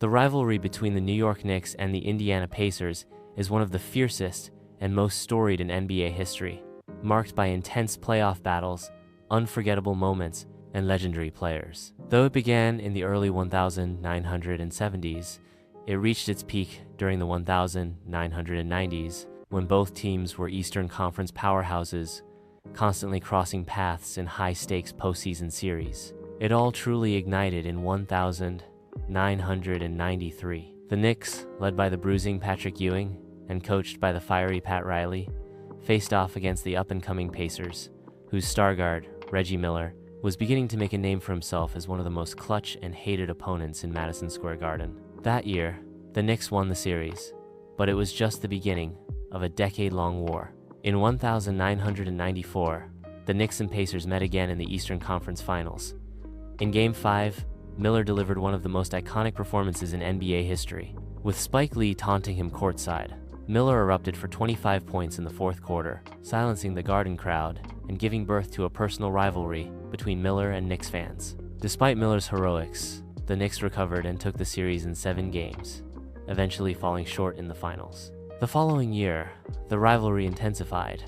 The rivalry between the New York Knicks and the Indiana Pacers is one of the fiercest and most storied in NBA history, marked by intense playoff battles, unforgettable moments, and legendary players. Though it began in the early 1970s, it reached its peak during the 1990s, when both teams were Eastern Conference powerhouses, constantly crossing paths in high-stakes postseason series. It all truly ignited in 1993. The Knicks, led by the bruising Patrick Ewing and coached by the fiery Pat Riley, faced off against the up-and-coming Pacers, whose star guard, Reggie Miller, was beginning to make a name for himself as one of the most clutch and hated opponents in Madison Square Garden. That year, the Knicks won the series, but it was just the beginning of a decade-long war. In 1994, the Knicks and Pacers met again in the Eastern Conference Finals. In Game 5, Miller delivered one of the most iconic performances in NBA history. With Spike Lee taunting him courtside, Miller erupted for 25 points in the fourth quarter, silencing the Garden crowd and giving birth to a personal rivalry between Miller and Knicks fans. Despite Miller's heroics, the Knicks recovered and took the series in 7 games, eventually falling short in the finals. The following year, the rivalry intensified.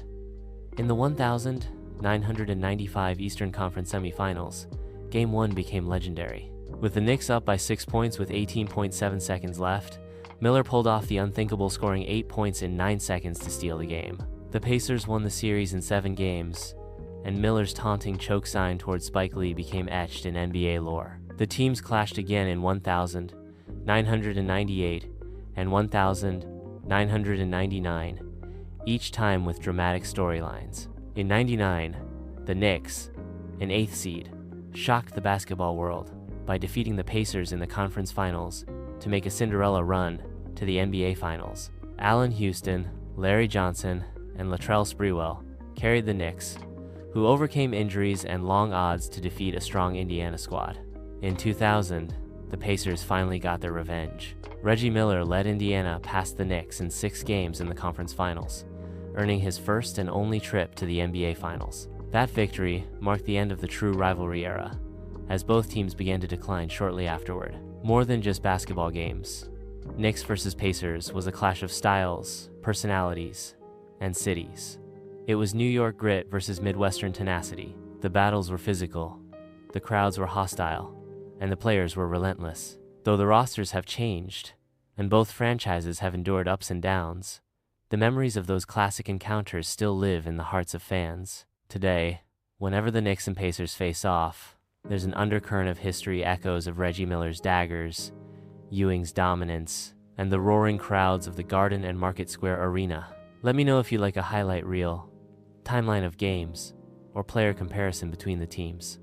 In the 1995 Eastern Conference semifinals, Game 1 became legendary. With the Knicks up by 6 points with 18.7 seconds left, Miller pulled off the unthinkable, scoring 8 points in 9 seconds to steal the game. The Pacers won the series in 7 games, and Miller's taunting choke sign towards Spike Lee became etched in NBA lore. The teams clashed again in 1998 and 1999, each time with dramatic storylines. In '99, the Knicks, an 8th seed, shocked the basketball world by defeating the Pacers in the conference finals to make a Cinderella run to the NBA Finals. Allan Houston, Larry Johnson, and Latrell Sprewell carried the Knicks, who overcame injuries and long odds to defeat a strong Indiana squad. In 2000, the Pacers finally got their revenge. Reggie Miller led Indiana past the Knicks in 6 games in the conference finals, earning his first and only trip to the NBA Finals. That victory marked the end of the true rivalry era, as both teams began to decline shortly afterward. More than just basketball games, Knicks versus Pacers was a clash of styles, personalities, and cities. It was New York grit versus Midwestern tenacity. The battles were physical, the crowds were hostile, and the players were relentless. Though the rosters have changed, and both franchises have endured ups and downs, the memories of those classic encounters still live in the hearts of fans. Today, whenever the Knicks and Pacers face off, there's an undercurrent of history, echoes of Reggie Miller's daggers, Ewing's dominance, and the roaring crowds of the Garden and Market Square Arena. Let me know if you like a highlight reel, timeline of games, or player comparison between the teams.